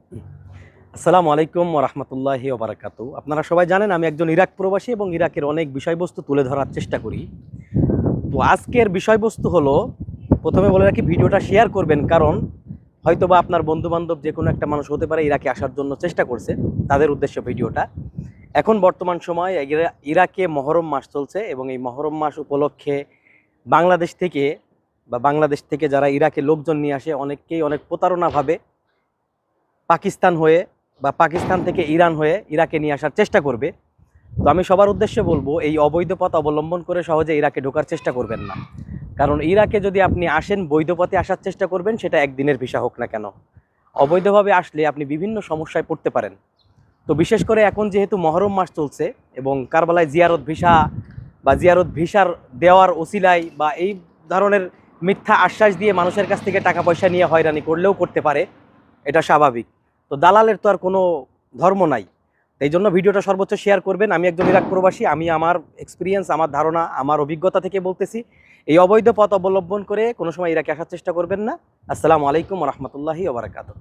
আসসালামু আলাইকুম ওয়া রাহমাতুল্লাহি ওয়া বারাকাতু। আপনারা সবাই জানেন আমি একজন ইরাক প্রবাসী এবং ইরাকের অনেক বিষয়বস্তু তুলে ধরার চেষ্টা করি। তো আজকের বিষয়বস্তু হলো, প্রথমে বলে রাখি ভিডিওটা শেয়ার করবেন, কারণ হয়তোবা আপনার বন্ধু-বান্ধব যেকোনো একটা মানুষ হতে পারে ইরাকে আসার জন্য চেষ্টা করছে, তাদের উদ্দেশ্যে ভিডিওটা। এখন বর্তমান সময় ইরাকে মহরম মাস চলছে এবং এই মহরম মাস উপলক্ষে বাংলাদেশ থেকে যারা ইরাকে লোকজন নিয়ে আসে অনেককেই অনেক প্রতারণাভাবে পাকিস্তান হয়ে বা পাকিস্তান থেকে ইরান হয়ে ইরাকে নিয়ে আসার চেষ্টা করবে। তো আমি সবার উদ্দেশ্যে বলবো, এই অবৈধ পথ অবলম্বন করে সহজে ইরাকে ঢোকার চেষ্টা করবেন না। কারণ ইরাকে যদি আপনি আসেন বৈধ পথে আসার চেষ্টা করবেন, সেটা একদিনের ভিসা হোক না কেন, অবৈধভাবে আসলে আপনি বিভিন্ন সমস্যায় পড়তে পারেন। তো বিশেষ করে এখন যেহেতু মহরম মাস চলছে এবং কারবালায় জিয়ারত ভিসা বা জিয়ারত ভিসার দেওয়ার ওসিলায় বা এই ধরনের মিথ্যা আশ্বাস দিয়ে মানুষের কাছ থেকে টাকা পয়সা নিয়ে হয়রানি করলেও করতে পারে, এটা স্বাভাবিক। তো দালালের তো আর কোনো ধর্ম নাই। এই জন্য ভিডিওটা সর্বোচ্চ শেয়ার করবেন। আমি একজন ইরাক প্রবাসী, আমি আমার এক্সপিরিয়েন্স, আমার ধারণা, আমার অভিজ্ঞতা থেকে বলতেছি, এই অবৈধ পথ অবলম্বন করে কোনো সময় ইরাকে আসার চেষ্টা করবেন না। আসসালামু আলাইকুম ওয়া রাহমাতুল্লাহি ওয়া বারাকাতুহু।